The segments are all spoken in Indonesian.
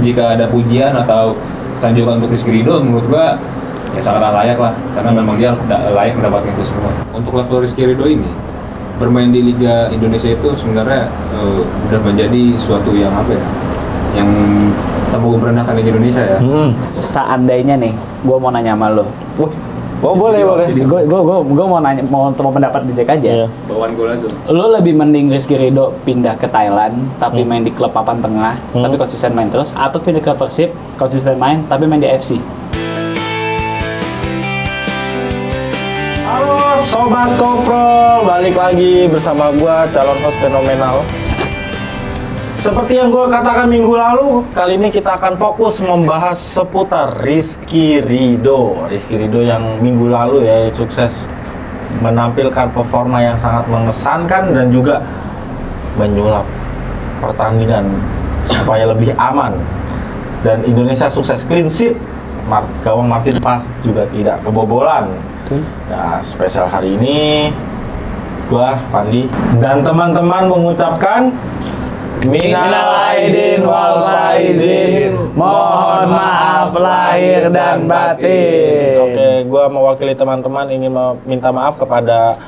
jika ada pujian atau sanjungan untuk Rizky Ridho, menurut gua ya sangat layak lah, karena memang dia layak mendapatkan itu semua. Untuk level Rizky Ridho ini bermain di Liga Indonesia itu sebenarnya udah menjadi suatu yang apa ya, yang tambah merendahkan Liga Indonesia ya. Seandainya nih, gue mau nanya sama lo. Oh boleh. Gue mau nanya, mau pendapat Jack aja. Iya. Bawaan gol langsung. Lo lebih mending Rizky Ridho pindah ke Thailand tapi main di klub papan tengah tapi konsisten main terus, atau pindah ke Persib konsisten main tapi main di FC? Halo Sobat Koprol, balik lagi bersama gua calon host fenomenal. Seperti yang gue katakan minggu lalu, kali ini kita akan fokus membahas seputar Rizky Ridho. Rizky Ridho yang minggu lalu ya sukses menampilkan performa yang sangat mengesankan dan juga menyulap pertandingan supaya lebih aman. Dan Indonesia sukses clean sheet. Gawang Martin Paes juga tidak kebobolan. Nah, spesial hari ini gua, Pandi, dan teman-teman mengucapkan minal aidin wal faizin, mohon maaf lahir dan batin. Oke, gua mewakili teman-teman ingin meminta maaf kepada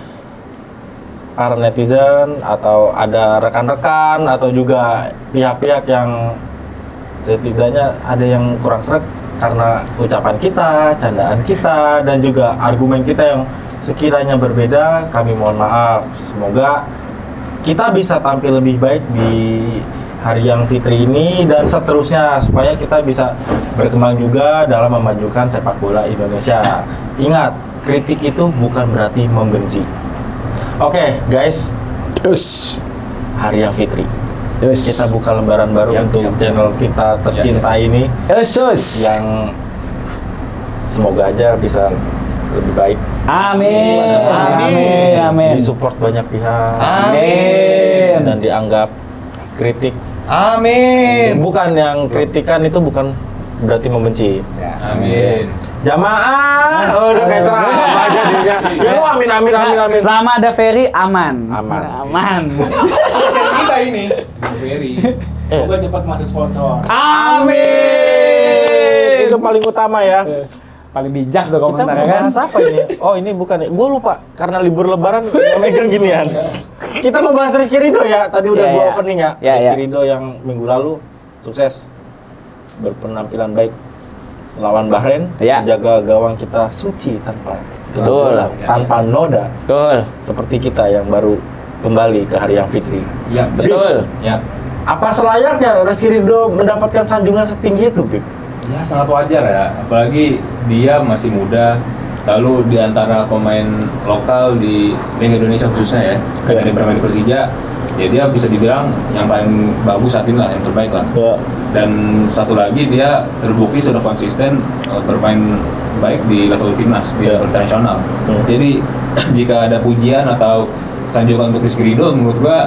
para netizen atau ada rekan-rekan atau juga pihak-pihak yang setidaknya ada yang kurang sreg karena ucapan kita, candaan kita, dan juga argumen kita yang sekiranya berbeda. Kami mohon maaf. Semoga kita bisa tampil lebih baik di Hari Yang Fitri ini dan seterusnya, supaya kita bisa berkembang juga dalam memajukan sepak bola Indonesia. Ingat, kritik itu bukan berarti membenci. Oke, guys. Hari Yang Fitri. Kita buka lembaran baru untuk channel kita tercinta ini. Yang semoga aja bisa lebih baik. Amin. Disupport banyak pihak. Amin. Dan dianggap kritik. Amin. Bukan yang kritikan itu bukan berarti membenci. Amin. Jamaah, udah kayak terang aja dia. Ya lu amin. Selama ada Ferry aman. Spesial kita ini. Ferry. Semoga cepat masuk sponsor. Amin. Itu paling utama ya. Paling bijak tuh Kita komentarnya mau kan. bahas apa ini? Oh, ini bukan ya. Gue lupa karena libur lebaran nggak megang ginian. Kita mau bahas Rizky Ridho ya. Tadi udah gue opening ya. Rizky Ridho yang minggu lalu sukses berpenampilan baik lawan Bahrain, menjaga gawang kita suci tanpa kebobolan, tanpa noda. Betul. Seperti kita yang baru kembali ke Hari Yang Fitri. Ya, Betul. Ya. Apa selayaknya Rizky Ridho mendapatkan sanjungan setinggi itu, Bib? Ya sangat wajar ya, apalagi dia masih muda. Lalu di antara pemain lokal di Liga Indonesia khususnya ya, karena dia bermain di Persija, ya dia bisa dibilang yang paling bagus saat ini lah, yang terbaik lah. Ya. Dan satu lagi dia terbukti sudah konsisten bermain baik di level timnas, di level internasional. Jadi jika ada pujian atau sanjungan untuk Rizky Ridho, menurut gua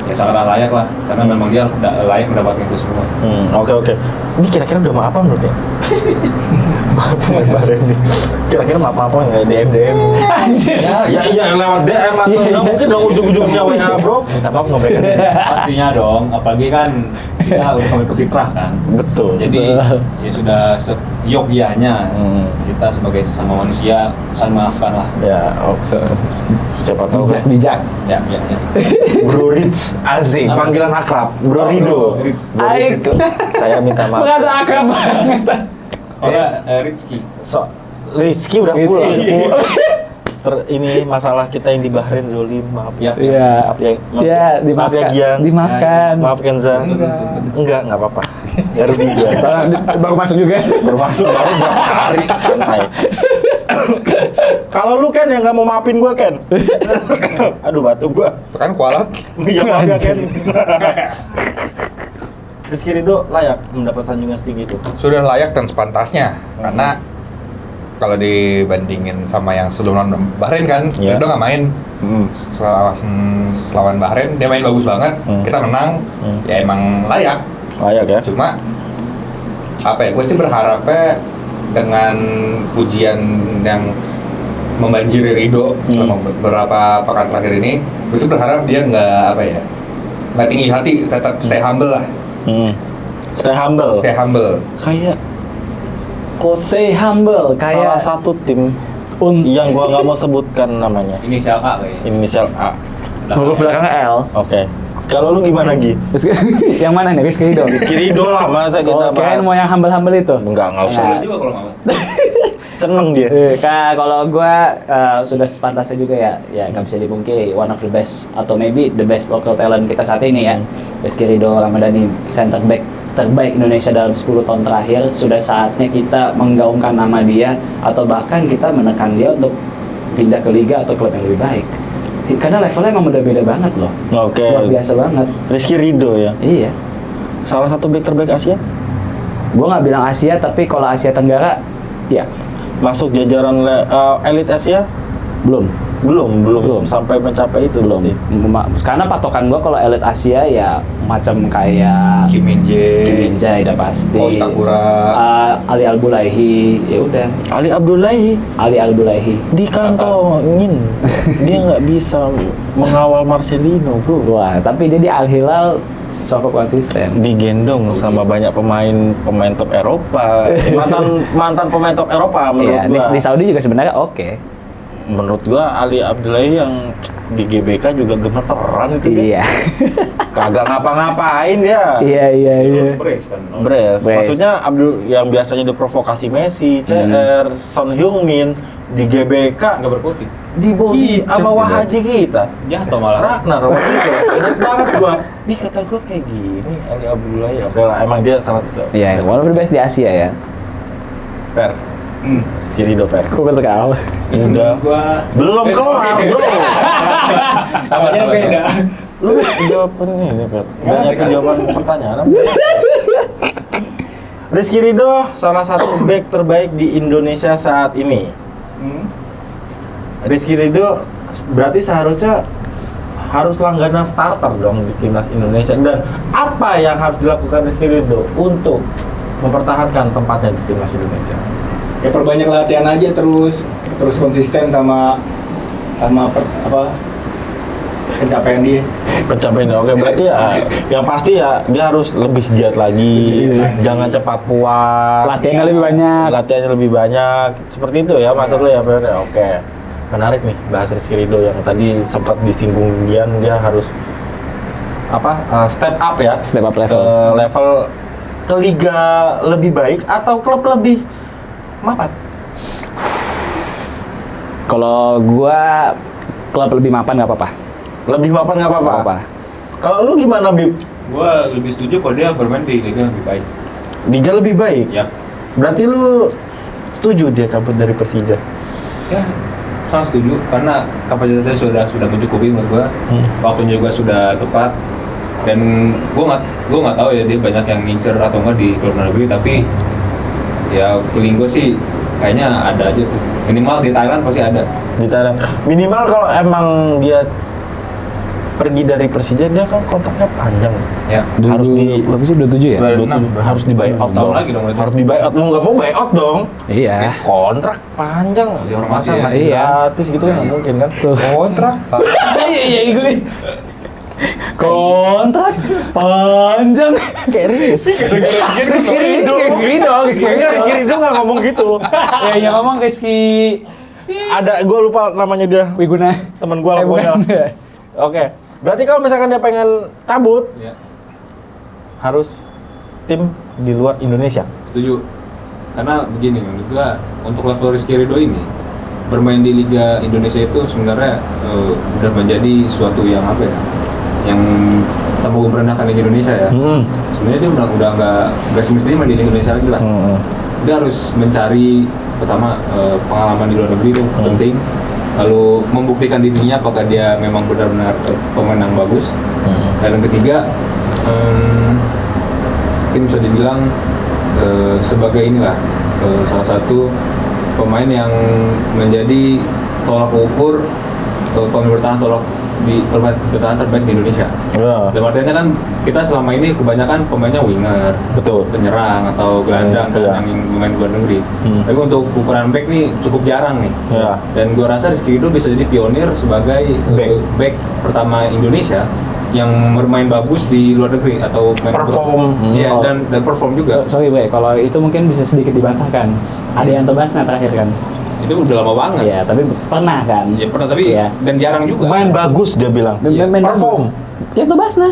ya sangat layak lah, karena memang dia layak mendapatkan itu semua. Oke. Ini kira-kira udah mau apa menurutnya? Bahrain nih. Kira-kira mau apa nggak DM? Anjir. Ya lewat DM atau nggak mungkin dong ujung-ujungnya WA bro. Minta maaf nggak mereka. Pastinya dong, apalagi kan kita udah kembali ke fitrah kan. Betul. Jadi ya sudah seyogyanya kita sebagai sesama manusia saling memaafkan lah. Ya oke. Siapa tahu Bijak. Ya. Bro Rich Azik, panggilan akrab Bro Ridho. Aik. Saya minta maaf. Merasa akrab banget. Rizky. Rizky udah pulang. Ini masalah kita yang di Bahrain zolim, maaf ya. Iya. Maaf ya Dimaafkan. Gian. Dimaafkan. Maaf Kenza. Enggak apa-apa. Nggak rugi gue. Baru masuk juga. Baru berapa hari, santai. Kalau lu Ken yang nggak mau maafin gue Ken. Aduh batu gue. Kan kualat. Iya maaf ya Ken. Rizky Ridho layak mendapat sanjungan setinggi itu. Sudah layak dan sepantasnya. Karena kalau dibandingin sama yang sebelum lawan Bahrain kan, Ridho nggak main. Lawan Bahrain dia main bagus banget. Kita menang. Ya emang layak. Layak ya. Cuma apa ya? Gue sih berharapnya dengan pujian yang membanjiri Ridho selama beberapa pekan terakhir ini, gue sih berharap dia nggak tinggi hati, tetap stay humble lah. Stay humble. Stay humble. Kayak coach Stay humble salah kayak satu tim yang gua nggak mau sebutkan namanya. Inisial A kayaknya. Inisial A. huruf belakangnya L. Oke. Kalau lu gimana Gi? Yang mana nih? Rizky Ridho. Rizky Ridho lah masa kita Oh, kirain bahas. mau yang humble-humble itu. Enggak usah. Boleh juga kalau mau. Seneng dia. Kalau gue sudah sepantasnya juga ya nggak bisa dipungkiri one of the best atau maybe the best local talent kita saat ini ya. Rizky Ridho Ramadhani, center back terbaik Indonesia dalam 10 tahun terakhir. Sudah saatnya kita menggaungkan nama dia atau bahkan kita menekan dia untuk pindah ke liga atau klub yang lebih baik. Karena levelnya emang udah beda banget loh. Oke. Luar biasa banget. Rizky Ridho ya. Iya. Salah satu back terbaik Asia. Gue nggak bilang Asia, tapi kalau Asia Tenggara, ya Masuk jajaran elit Asia? belum. Belum sampai mencapai itu Belum. berarti. Karena patokan gue kalau elit Asia ya macam kayak Kim Min Kim Jae, Jae udah pasti. Kontakura. Ali Al-Bulaihi, ya udah. Ali Abdullahi Ali Al-Bulaihi. dikantongin. Dia nggak bisa mengawal Marcelino, bro. Wah, tapi dia di Al Hilal cukup konsisten. Digendong sama banyak pemain top Eropa. mantan pemain top Eropa menurut Iya, gua. di Saudi juga sebenarnya oke. Menurut gua Ali Abdullahi yang di GBK juga gemeteran itu dia. Iya. Kagak ngapa-ngapain dia. Iya. Bres kan. Bres. Bres. Maksudnya Abdul yang biasanya diprovokasi Messi, CR, Son Heung-min di GBK Nggak berkutik. di body Kicep sama dia. Wahaji kita. Jatuh malah. Ragnar waktu itu. Ingat banget gua. Nih kata gua kayak gini Ali Abdullahi. Oke lah, emang dia salah satu. Iya, walaupun best di Asia ya. Per. Rizky Ridho Per. Kok kau? Udah. Gua Belum kelar, bro. namanya beda. Lu jawaban ini, Per. Banyak jawaban pertanyaan. Rizky Ridho salah satu back terbaik di Indonesia saat ini. Rizky Ridho berarti seharusnya harus langganan starter dong di timnas Indonesia. Dan apa yang harus dilakukan Rizky Ridho untuk mempertahankan tempatnya di timnas Indonesia? Ya perbanyak latihan aja terus konsisten sama pencapaian dia. Pencapaian. Oke, berarti ya yang pasti ya dia harus lebih giat lagi, jangan cepat puas. Latihannya lebih banyak. Latihannya lebih banyak. Seperti itu ya maksud lu ya, Per? Oke. Menarik nih bahas Rizky Ridho yang tadi sempat disinggung Dian, dia harus step up ya. Step up level. Ke level ke liga lebih baik atau klub lebih mapan. Kalau gua klub lebih mapan nggak apa-apa. Lebih mapan nggak apa-apa. Nggak apa-apa. Kalau lu gimana, Bib? Gua lebih setuju kalau dia bermain di liga lebih baik. Liga lebih baik. Ya. Berarti lu setuju dia cabut dari Persija? Ya, sangat setuju karena kapasitasnya sudah mencukupi menurut gua. Waktunya juga sudah tepat. Dan gua nggak tahu ya dia banyak yang ngincer atau enggak di klub negeri, tapi ya feeling gua sih kayaknya ada aja tuh. Minimal di Thailand pasti ada. Di Thailand. Minimal kalau emang dia pergi dari Persija, dia kan kontraknya panjang. Ya. Harus di berapa sih 27 ya? 27, harus di buyout Tahun dong. lagi dong berarti. Harus di buyout. Mau nggak mau buyout dong. Iya. Kontrak panjang. Masih hormati Masa ya. masih Iya. gratis gitu kan nggak mungkin kan? Tuh. Kontrak. Iya gue. Kontrak panjang. Kayak Rizky. Rizky Ridho nggak ngomong gitu. Ya yang ngomong Rizky Ada, gue lupa namanya dia. Wiguna. Temen gue lah pokoknya. Bukan. Oke. Berarti kalau misalkan dia pengen cabut, Ya. harus tim di luar Indonesia. Setuju. Karena begini menurut gua untuk level Rizky Ridho ini bermain di Liga Indonesia itu sebenarnya udah menjadi suatu yang apa ya? Yang tanpa merendahkan Liga Indonesia ya. Sebenarnya dia udah nggak semestinya main di Liga Indonesia lagi lah. Dia harus mencari pertama pengalaman di luar negeri itu penting. Lalu membuktikan dirinya apakah dia memang benar-benar pemain yang bagus. Dan yang ketiga, mungkin bisa dibilang sebagai inilah salah satu pemain yang menjadi tolak ukur pemain bertahan bertahan terbaik di Indonesia. Ya. Dan artinya kan kita selama ini kebanyakan pemainnya winger, Betul. penyerang atau gelandang kan Iya. yang main di luar negeri. Tapi untuk ukuran back nih cukup jarang nih. Iya. Dan gua rasa Rizky Ridho bisa jadi pionir sebagai Back. back pertama Indonesia yang bermain bagus di luar negeri atau main Perform. Iya, Oh. dan perform juga. Sorry Bre, kalau itu mungkin bisa sedikit dibantahkan. Ada yang Tobasna terakhir kan? Itu udah lama banget. Iya, tapi pernah kan? Ya pernah, tapi Iya. dan jarang juga. Main bagus dia bilang. Main Perform. bagus. Ya Tobasna.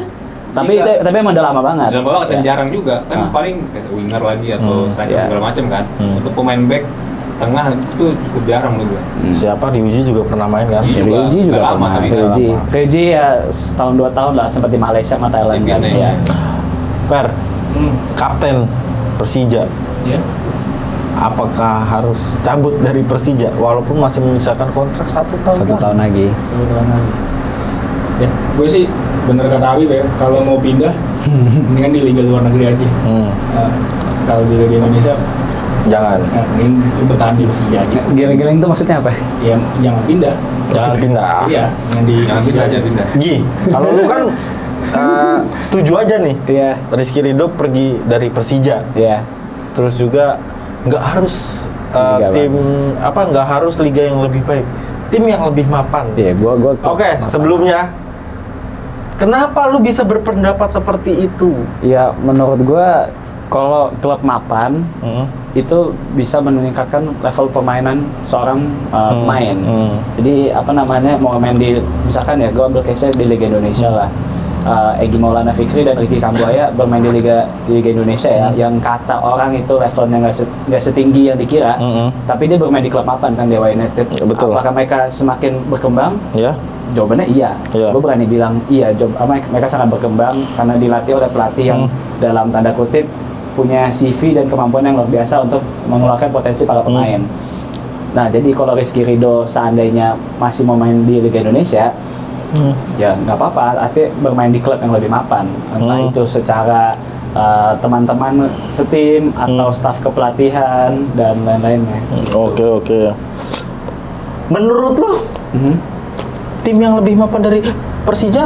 Tapi Iya. tapi emang udah lama banget. Dalam banget dan Ya. jarang juga kan Ah. paling kayak winger lagi atau striker Iya. segala macam kan. Hmm. Untuk pemain back tengah itu cukup jarang juga. Siapa Ryuji juga pernah main kan? Iya. Ya, juga Ryuji juga nggak lama, pernah. tapi nggak Ryuji. lama. Ryuji ya setahun 2 tahun lah sempat di Malaysia sama Thailand kan. Pindah, Ya. Per, kapten Persija. Iya. Apakah harus cabut dari Persija walaupun masih menyisakan kontrak 1 tahun? 1 tahun lagi. Ya, gue sih bener kata Abi ya, kalau mau pindah mendingan di liga luar negeri aja. Kalau di liga Indonesia Jangan. mending lu bertahan di Persija aja. Giling-giling itu maksudnya apa? Ya jangan pindah. Jangan pindah. Iya, yang di Jangan Persija pindah aja pindah. Gi, kalau lu kan setuju aja nih Iya. Rizky Ridho pergi dari Persija. Iya. Terus juga nggak harus Liga tim nggak harus liga yang lebih baik, tim yang lebih mapan. Iya, gua Oke, sebelumnya kenapa lu bisa berpendapat seperti itu? ya menurut gua kalau klub mapan Hmm. itu bisa meningkatkan level permainan seorang pemain. Jadi apa namanya, mau main di, misalkan ya, gue ambil case-nya di Liga Indonesia lah. Egy Maulana Fikri dan Ricky Kambuaya bermain di Liga Indonesia ya, yang kata orang itu levelnya nggak setinggi yang dikira, tapi dia bermain di klub mapan kan, Dewa United. Betul. Apakah mereka semakin berkembang? Ya, Jawabannya iya. Iya. Gue berani bilang iya. Mereka sangat berkembang karena dilatih oleh pelatih yang dalam tanda kutip punya CV dan kemampuan yang luar biasa untuk mengeluarkan potensi para pemain. Nah, jadi kalau Rizky Ridho seandainya masih mau main di Liga Indonesia, ya nggak apa-apa, tapi bermain di klub yang lebih mapan. Entah itu secara teman-teman setim atau staf kepelatihan dan lain-lainnya. Oke. Menurut lu Mhm. tim yang lebih mapan dari Persija?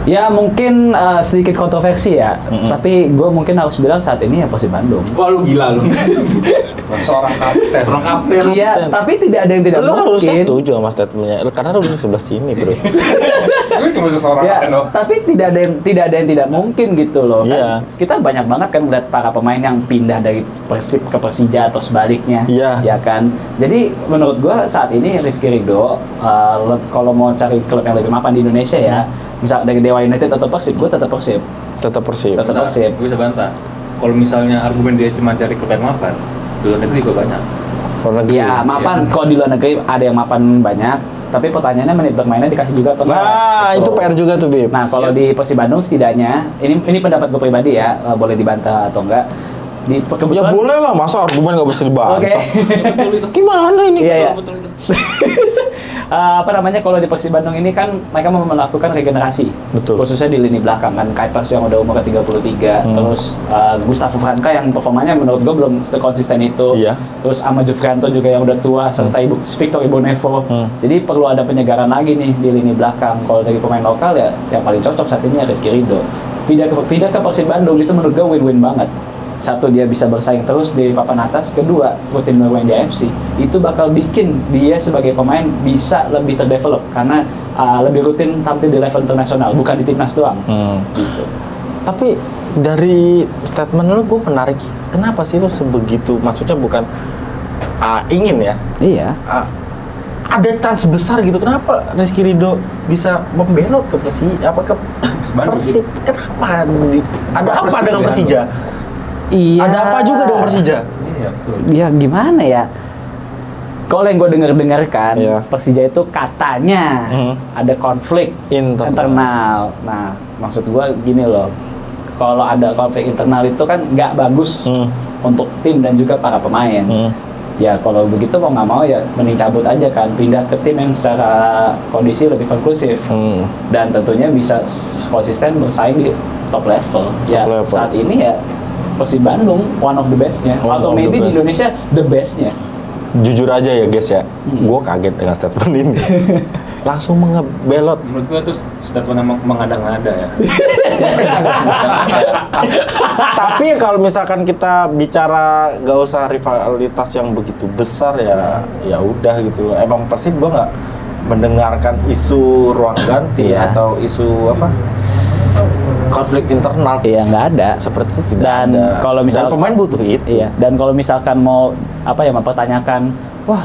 Ya mungkin sedikit kontroversi ya, tapi gue mungkin harus bilang saat ini ya Persib Bandung. Wah, lu gila lu. Seorang kapten. Seorang kapten. Iya, tapi tidak ada yang tidak Lu harusnya mungkin. setuju sama statementnya, karena lu di sebelah sini, bro. Gue cuma seorang Ya, kapten doang. tapi tidak ada yang tidak mungkin gitu loh. Iya. Kan kita banyak banget kan ngeliat para pemain yang pindah dari Persib ke Persija atau sebaliknya. Iya. Ya kan. Jadi menurut gua saat ini Rizky Ridho kalau mau cari klub yang lebih mapan di Indonesia ya, misal dari Dewa United atau Persib, gua tetap Persib. Tetap Persib. Tetap Bentar, Persib. gue bisa bantah. Kalau misalnya argumen dia cuma cari klub yang mapan, di luar negeri juga banyak. Luar negeri. Ya, mapan kalau di luar negeri ada yang mapan banyak, tapi pertanyaannya menit bermainnya dikasih juga atau enggak? Nah, itu Gitu. PR juga tuh, Bib. Nah, kalau di Persib Bandung setidaknya, ini pendapat gue pribadi ya, boleh dibantah atau enggak. Di Ya kebetulan boleh lah, masa argumen nggak bisa dibantah? Oke. Betul itu. Gimana ini? Iya, iya. Betul itu. Apa namanya, kalau di Persib Bandung ini kan mereka mau melakukan regenerasi. Betul. Khususnya di lini belakang kan, Kuipers yang udah umur 33, terus Gustavo Franca yang performanya menurut gue belum sekonsisten itu. Iya. Terus Ahmad Jufrianto juga yang udah tua, serta Victor Ibonevo. Jadi perlu ada penyegaran lagi nih di lini belakang. Kalau dari pemain lokal ya yang paling cocok saat ini ya Rizky Ridho. Pindah ke Persib Bandung itu menurut gue win-win banget. Satu, dia bisa bersaing terus di papan atas. Kedua, rutin bermain di AFC. Itu bakal bikin dia sebagai pemain bisa lebih terdevelop karena lebih rutin tampil di level internasional, bukan di timnas doang. Gitu. Tapi dari statement lu gue menarik. Kenapa sih lu sebegitu? Maksudnya bukan ingin ya? Iya. Ada chance besar gitu. Kenapa Rizky Ridho bisa membelot ke Persib? Kenapa? Ada apa dengan Persija? Iya. Ada apa juga dengan Persija? Iya, betul. Ya gimana ya? Kalau yang gue dengar-dengarkan, Iya. Persija itu katanya ada konflik internal. Nah, maksud gue gini loh, kalau ada konflik internal itu kan nggak bagus untuk tim dan juga para pemain. Ya kalau begitu mau nggak mau ya mending cabut aja kan, pindah ke tim yang secara kondisi lebih konklusif dan tentunya bisa konsisten bersaing di top level. Ya level. saat ini ya Persib Bandung one of the bestnya, One atau of the maybe di best. Indonesia the bestnya. Jujur aja ya guys ya, gue kaget dengan statement ini. Langsung mengebelot. Menurut gua tuh statement yang mengada-ngada ya. Tapi kalau misalkan kita bicara gak usah rivalitas yang begitu besar ya udah gitu. Emang Persib gue nggak mendengarkan isu ruang ganti Iya. atau isu apa konflik internal. Iya, nggak ada. Seperti itu tidak Dan ada. kalau misal- Dan pemain butuh itu. Iya, dan kalau misalkan mau apa ya mempertanyakan, wah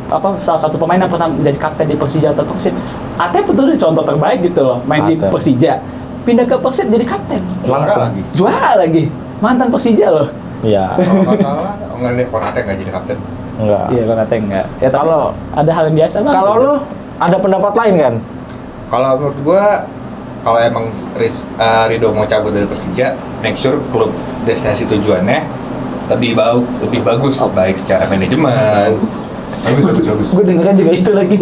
apa salah satu pemain yang pernah menjadi kapten di Persija atau Persib, Atep betul contoh terbaik gitu loh, main di Atep. Persija, pindah ke Persib jadi kapten, Langsung. lagi. juara lagi, mantan Persija loh. Iya. Kalau nggak salah, enggak deh, Konate nggak jadi kapten. Enggak. Iya, kalau Atep enggak. Ya, tapi Kalau- ada hal yang biasa bang. Kalau lu ada pendapat lain kan? Kalau menurut gua, kalau emang Ridho mau cabut dari Persija, make sure klub destinasi tujuannya lebih bagus, baik secara manajemen. Bagus. gue dengeran juga itu lagi.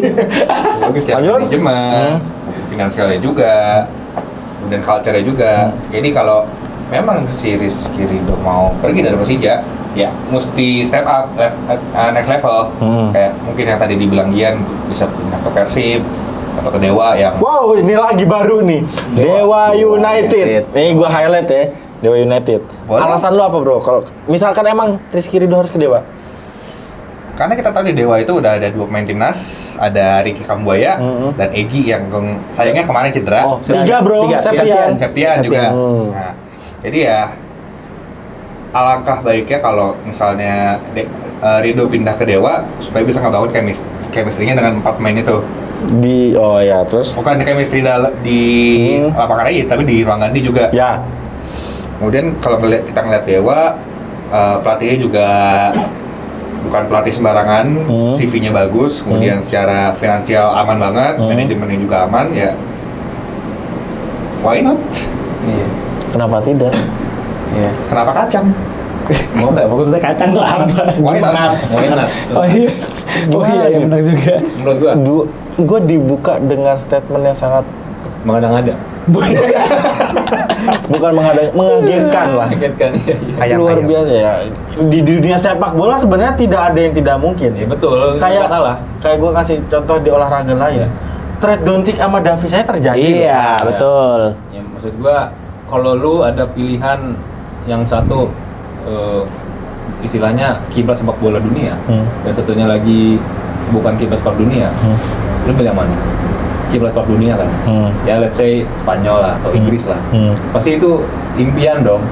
Bagus secara Lanjut. manajemen, finansialnya juga, dan culture-nya juga. Jadi kalau memang si Rizky Ridho mau pergi dari Persija, ya mesti step up next level. Kayak mungkin yang tadi dibilang Gian bisa pindah ke Persib atau ke Dewa yang Wow, ini lagi baru nih. Dewa United. Nih gua highlight ya. Dewa United. Boleh. Alasan lu apa, Bro? Kalau misalkan emang Rizky Ridho harus ke Dewa? karena kita tahu di Dewa itu udah ada 2 pemain timnas, ada Ricky Kambuaya dan Egi yang sayangnya kemarin cedera. Oh, Tiga, Bro. Septian. Septian juga. Hmm. Nah, jadi ya alangkah baiknya kalau misalnya Ridho pindah ke Dewa supaya bisa ngebangun chemistry-nya dengan 4 pemain itu. Oh ya, terus Bukan chemistry di lapangan aja, tapi di ruang ganti juga. ya. Kemudian kalau kita ngeliat Dewa, pelatihnya juga bukan pelatih sembarangan, CV-nya bagus, kemudian secara finansial aman banget, manajemennya juga aman, ya why not? Iya. Kenapa tidak? Iya. Kenapa kacang? Mau nggak? Maksudnya kacang tuh apa? Why not? Gimana? Oh iya. Oh iya, ya benar juga. Menurut gua Gue dibuka dengan statement yang sangat mengada-ngada. bukan mengagetkan lah. Kagetkan, iya, iya. Ayam, Luar ayam. biasa ya. Di dunia sepak bola sebenarnya tidak ada yang tidak mungkin. Ya betul, Kayak nggak salah. Kayak gue kasih contoh di olahraga lain. Trade Doncic sama Davis saya terjadi. Iya, loh. betul. Ya maksud gua kalau lu ada pilihan yang satu istilahnya kiblat sepak bola dunia dan satunya lagi bukan kiblat sepak dunia, lu pilih yang mana? Kiblat sepak dunia kan? Ya let's say Spanyol lah atau Inggris lah. Pasti itu impian dong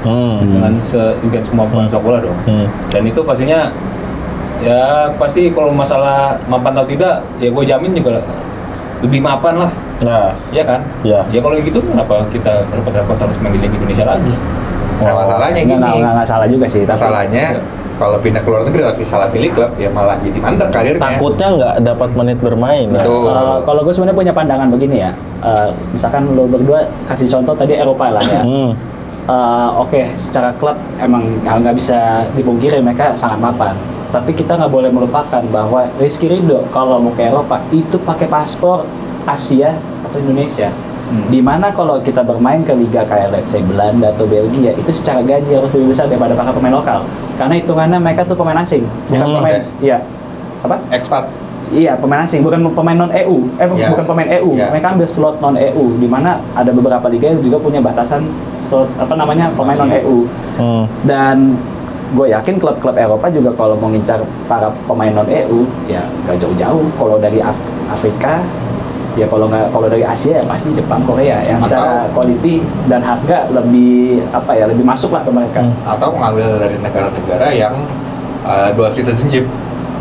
dengan impian semua pemain sepak bola dong. Dan itu pastinya ya pasti kalau masalah mapan atau tidak ya gue jamin juga lebih mapan lah. Nah, Iya kan? Iya. Ya kalau gitu kenapa kita repot-repot harus main di Liga Indonesia lagi? Nah, masalahnya gini. Nggak salah juga sih. tapi- Masalahnya kalau pindah ke luar negeri tapi salah pilih klub ya malah jadi mandek karirnya. takutnya nggak dapat menit bermain. ya. Betul. Kalau gue sebenarnya punya pandangan begini ya. Misalkan lo berdua kasih contoh tadi Eropa lah ya. Oke, secara klub emang nggak bisa dipungkiri mereka sangat mapan. Tapi kita nggak boleh melupakan bahwa Rizky Ridho kalau mau ke Eropa itu pakai paspor Asia atau Indonesia. Dimana kalau kita bermain ke liga kayak let's say Belanda atau Belgia itu secara gaji harus lebih besar daripada para pemain lokal. Karena hitungannya mereka tuh pemain asing, bukan pemain. Iya. Apa? Expat. Iya, pemain asing, bukan pemain non EU. Iya. Bukan pemain EU. Iya. Mereka ambil slot non EU, di mana ada beberapa liga yang juga punya batasan slot pemain non EU. Dan gue yakin klub-klub Eropa juga kalau mau ngincar para pemain non EU, ya nggak jauh-jauh. Kalau dari Afrika, ya kalau dari Asia ya pasti Jepang, Korea yang secara quality dan harga lebih lebih masuk lah ke mereka. Atau mengambil dari negara-negara yang dual citizenship.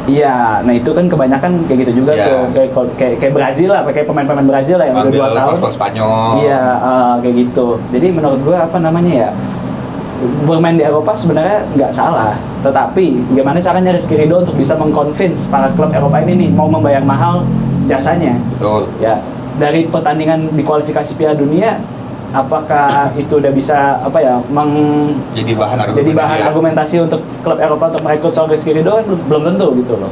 Iya, nah itu kan kebanyakan kayak gitu juga Ya. tuh, kayak Brazil lah, pakai pemain-pemain Brazil lah yang udah Ambil 2 tahun. paspor Spanyol. Iya, kayak gitu. Jadi menurut gua ya bermain di Eropa sebenarnya nggak salah, tetapi gimana caranya Rizky Ridho untuk bisa mengconvince para klub Eropa ini nih mau membayar mahal jasanya? Betul. Ya, dari pertandingan di kualifikasi Piala Dunia, apakah itu udah bisa Jadi bahan jadi bahan dia. argumentasi untuk klub Eropa untuk merekrut seorang Rizky Ridho? Kan belum tentu gitu loh.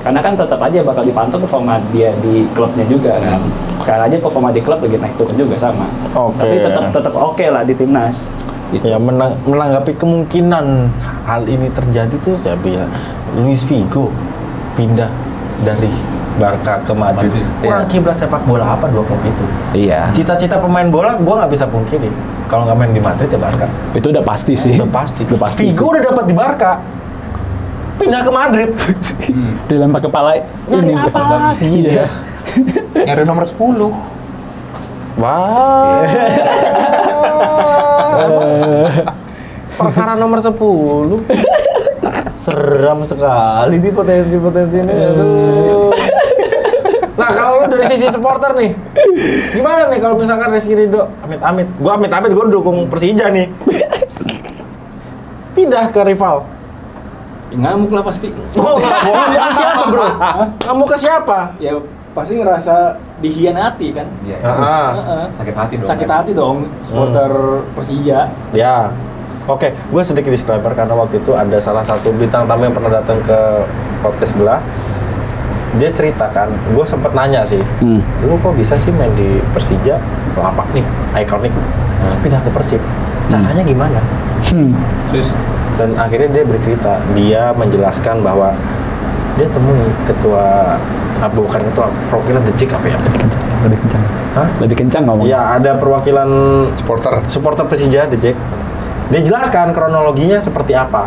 Karena kan tetap aja bakal dipantau performa dia di klubnya juga kan. Sekarang aja performa di klub lagi naik turun juga sama. Oke. Tapi tetap oke lah di timnas. Gitu. Ya menanggapi kemungkinan hal ini terjadi tuh ya Luis Figo pindah dari Barca ke Madrid. Kurang Iya. kiblat sepak bola apa dua klub itu? Iya. Cita-cita pemain bola gua nggak bisa pungkiri. Kalau nggak main di Madrid ya Barca. Itu udah pasti sih. Udah pasti. Udah pasti Figo sih. udah dapat di Barca. Pindah ke Madrid. Dilempar kepala. Nyari apa lagi? Iya. Nyari nomor 10. Wah. Perkara nomor 10. Seram sekali di potensi-potensi ini. Aduh. Nah, kalau lu dari sisi supporter nih, gimana nih kalau misalkan Rizky Ridho, amit-amit, gua dukung Persija nih, pindah ke rival. Ngamuk lah pasti. Oh, ngamuk ke siapa bro? Ngamuk ke siapa? Ya pasti ngerasa dihianati kan. Iya. Ah. Heeh. Sakit hati dong. Sakit hati dong supporter Persija. Ya, oke, gue sedikit disclaimer karena waktu itu ada salah satu bintang tamu yang pernah datang ke podcast sebelah. Dia ceritakan, gue sempet nanya sih, lu kok bisa sih main di Persija, lapak nih, ikonik, pindah ke Persib, caranya gimana? Terus Dan akhirnya dia bercerita, dia menjelaskan bahwa dia temui ketua, bukan ketua, perwakilan The Jack apa ya? Lebih kencang. Hah? Lebih kencang ngomong. Iya, ada perwakilan Supporter. Persija, The Jack. Dia jelaskan kronologinya seperti apa.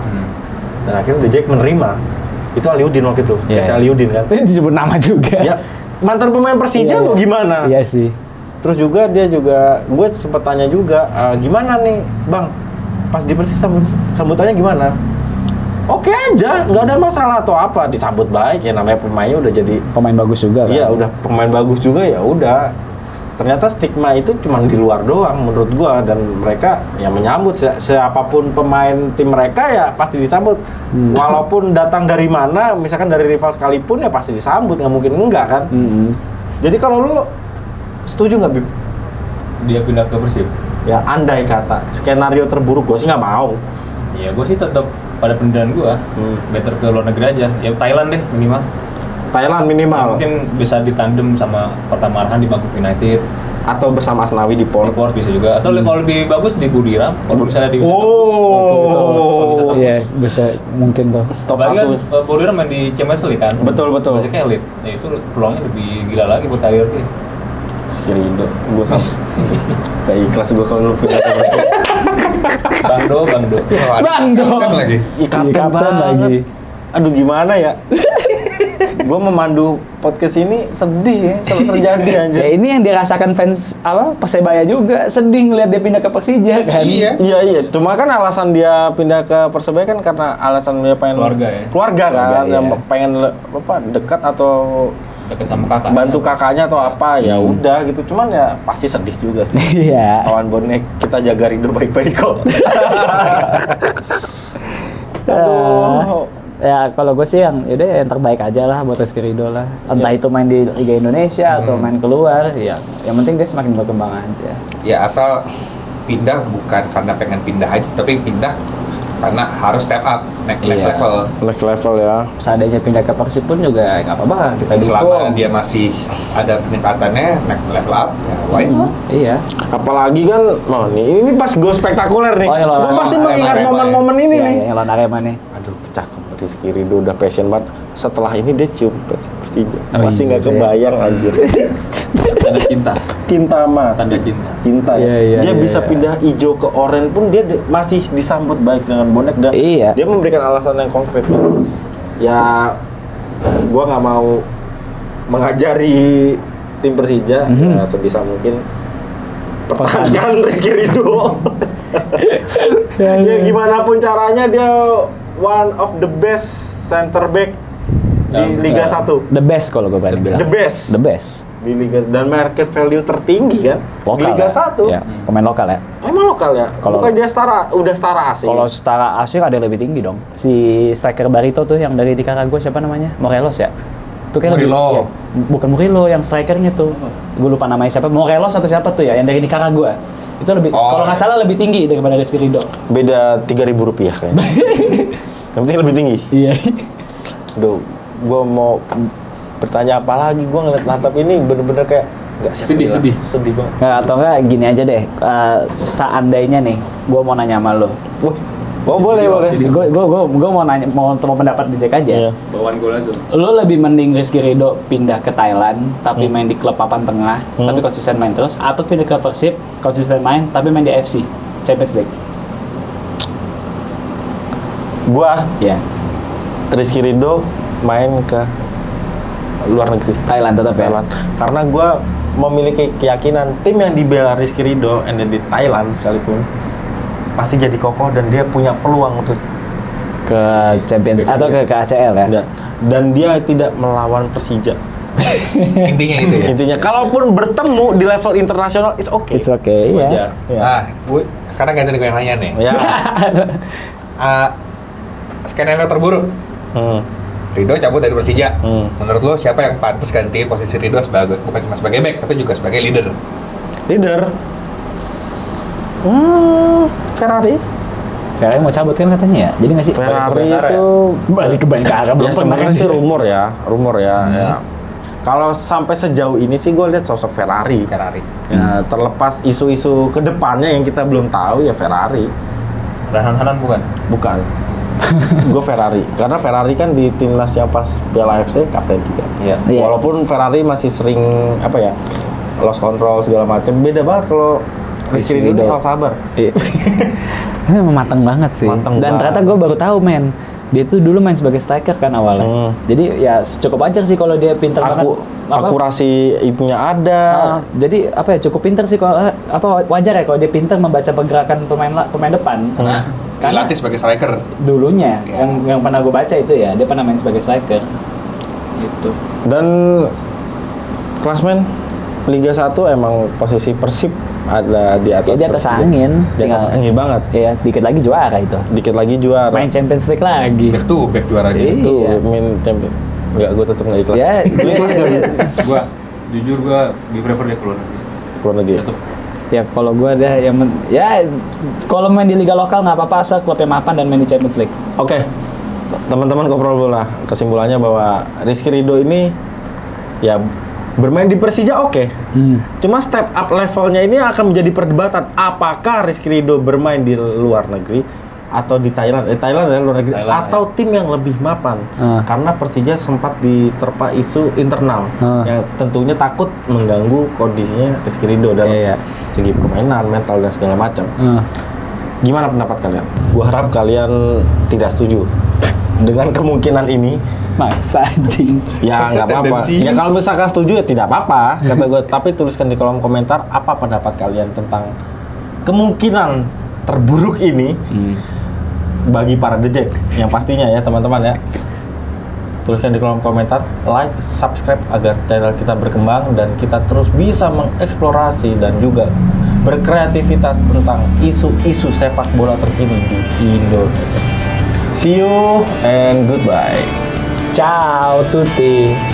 Dan akhirnya The Jack menerima. Itu Aliudin waktu itu, Iya. Casey Aliudin kan. Disebut nama juga. Ya, mantan pemain Persija Iya, lo iya. gimana? Iya sih. Terus juga gue sempet tanya juga, gimana nih Bang, pas di Persib sambutannya gimana? Oke aja, nggak ada masalah atau apa, disambut baik ya, namanya pemainnya udah jadi, Pemain bagus juga kan. iya udah pemain bagus juga ya udah. Ternyata stigma itu cuma di luar doang menurut gua, dan mereka ya menyambut siapapun pemain tim mereka ya pasti disambut. Walaupun datang dari mana, misalkan dari rival sekalipun ya pasti disambut, nggak mungkin enggak kan. Jadi kalau lu setuju nggak Bib? dia pindah ke Persib. Ya andai kata skenario terburuk, gue sih nggak mau. Ya gue sih tetap pada pendirian gue. Better ke luar negeri aja. Ya Thailand deh minimal. Thailand Ya, minimal, mungkin bisa ditandem sama Pertama Arhan di Bangkok United. atau bersama Asnawi di Di Port. Port bisa juga. Atau kalau lebih bagus di Budiram. Kalau bisa di Oh, Iya, bisa mungkin tuh. top Apalagi kan satu. Budiram main di Champions League kan. Betul. Basicnya elite. Ya itu peluangnya lebih gila lagi buat karir dia. Skirindo, gue sama. Gak ikhlas gue kalau lu pindah ke Persib. Bangdo. Bangdo. Kan lagi. Kapten Kapten banget. lagi. Aduh gimana ya? Gue memandu podcast ini sedih ya kalau terjadi anjir. Ya ini yang dirasakan fans Persebaya juga, sedih ngeliat dia pindah ke Persija kan. Iya. Iya, cuma kan alasan dia pindah ke Persebaya kan karena alasan dia pengen Keluarga ya? Keluarga kan, Keluarga, yang iya. pengen dekat atau Dekat sama kakak. bantu kakaknya atau apa, ya udah gitu. Cuman ya pasti sedih juga sih. Iya. Kawan bonek, kita jaga Ridho baik-baik kok. Aduh. Ya kalau gue sih yang yaudah yang terbaik aja lah buat Rizky Ridho lah. Entah itu main di Liga Indonesia atau main keluar, ya yang penting dia semakin berkembang aja. Ya asal pindah bukan karena pengen pindah aja, tapi pindah karena harus step up, next Iya. level. Next level ya. Seandainya pindah ke Persib pun juga nggak apa-apa, kita Selama dukung. dia masih ada peningkatannya, next level up, ya why not? Iya. Apalagi kan, ini pas gol spektakuler nih. Oh, iya, Gue pasti Arema, mengingat Arema, momen-momen ini Iya, nih. yang lawan Arema nih. Aduh, cakep Rizky Ridho udah passion banget. Setelah ini dia cium Persija. Oh, Masih iya, nggak kebayang anjir. Tanda cinta. Cinta mah. Tanda cinta. Cinta ya. Iya, iya, Dia iya, bisa iya. pindah hijau ke oranye pun dia masih disambut baik dengan bonek, dan Iya. dia memberikan alasan yang konkret. Ya, gua nggak mau mengajari tim Persija, ya sebisa mungkin pertahankan Rizky Ridho. Ya gimana pun caranya dia one of the best center back di Liga 1. The best kalau gue berani bilang. The best. The best. Di Liga, dan market value tertinggi kan di Lokal Liga ya. 1. Ya, pemain lokal ya. Emang lokal ya? Kalau- Bukan dia udah setara asing. Kalau setara Asing ada yang lebih tinggi dong. Si striker Barito tuh yang dari Nicaragua siapa namanya? Morelos ya? Itu kayak Murillo. ya, bukan Murillo, yang strikernya tuh. Gue lupa namanya siapa. Morelos atau siapa tuh ya? Yang dari Nicaragua. Itu lebih, Oh, kalau nggak salah lebih tinggi daripada Rizky Ridho. beda Rp3.000 kayaknya. Yang penting lebih tinggi. Iya. Aduh, gue mau bertanya apa lagi? Gue ngeliat Natap ini bener-bener kayak nggak siap Sedih, bilang. sedih. Sedih banget. Nggak, atau enggak gini aja deh. Seandainya nih, gue mau nanya sama lo. Wah, boleh. Gue mau nanya, mau pendapat di Jack aja. Iya. Bawaan gol langsung. Lo lebih mending Rizky Ridho pindah ke Thailand tapi main di klub papan tengah tapi konsisten main terus, atau pindah ke Persib konsisten main tapi main di AFC Champions League? Gua Ya. Rizky Ridho main ke luar negeri. Thailand tetap ya. Thailand. Karena gue memiliki keyakinan tim yang dibela Rizky Ridho and di Thailand sekalipun pasti jadi kokoh dan dia punya peluang untuk Ke champion atau ke ACL ya. dan dia tidak melawan Persija. Intinya itu ya. Intinya kalaupun bertemu di level internasional it's okay. It's okay ya. Wajar. Ya. Ah, gue sekarang ganti gue yang nanya nih. Ya. Skenario terburuk. Ridho cabut dari Persija. Menurut lo siapa yang pantas gantiin posisi Ridho sebagai bukan cuma sebagai back tapi juga sebagai leader? Leader. Ferrari. Ferrari mau cabut kan katanya ya. Jadi nggak sih? Ferrari Bayangkara itu Balik ke Bayangkara belum ya pernah sebenarnya kan sih dia. rumor ya. Ya. Kalau sampai sejauh ini sih gue lihat sosok Ferrari. Ferrari. Ya, terlepas isu-isu kedepannya yang kita belum tahu ya Ferrari. Rehan Hanan bukan? Bukan. Gue Ferrari. Karena Ferrari kan di timnas yang pas Piala AFC kapten juga. Iya. Iya. Walaupun Ferrari masih sering apa ya lost control segala macam. Beda banget kalau Rizky Ridho ini Ridho. hal sabar. Iya. Memang matang banget sih. Matang Dan banget. ternyata gue baru tahu men. Dia tuh dulu main sebagai striker kan awalnya. Jadi ya cukup wajar sih kalau dia pintar banget. Akurasi itunya ada. Jadi apa ya cukup pintar sih kalau apa wajar ya kalau dia pintar membaca pergerakan pemain depan. Karena Dilatih sebagai striker. dulunya yang pernah gue baca itu ya dia pernah main sebagai striker. Gitu. Dan klasmen Liga 1 emang posisi Persib ada di atas. Ya, di atas Persija. angin. Di atas Tinggal- angin banget. Iya, dikit lagi juara itu. Dikit lagi juara. Main Champions League lagi. Back to back juaranya. Iya. Itu main champion. Enggak, gue tetap nggak ikhlas. Ya, Lu ikhlas nggak? iya. Gua jujur gua lebih prefer dia keluar negeri. Keluar negeri. Tetep Ya kalau gue deh ya kalau main di liga lokal nggak apa-apa asal klubnya mapan dan main di Champions League. Oke. Teman-teman ngobrol dulu lah. Kesimpulannya bahwa Rizky Ridho ini ya bermain di Persija oke. Cuma step up levelnya ini akan menjadi perdebatan. Apakah Rizky Ridho bermain di luar negeri atau di Thailand? Thailand adalah luar negeri. Thailand, Atau tim yang lebih mapan. Karena Persija sempat diterpa isu internal yang tentunya takut mengganggu kondisinya Rizky Ridho dalam Iya. segi permainan, mental dan segala macam. Gimana pendapat kalian? Gua harap kalian tidak setuju dengan kemungkinan ini. Maksa anjing. Ya nggak apa-apa. Tendensius. Ya kalau misalkan setuju ya tidak apa-apa kata gue. Tapi tuliskan di kolom komentar apa pendapat kalian tentang kemungkinan terburuk ini bagi para The Jack. Yang pastinya ya teman-teman ya. Tuliskan di kolom komentar, like, subscribe agar channel kita berkembang dan kita terus bisa mengeksplorasi dan juga berkreativitas tentang isu-isu sepak bola terkini di Indonesia. See you and goodbye. Ciao tutti.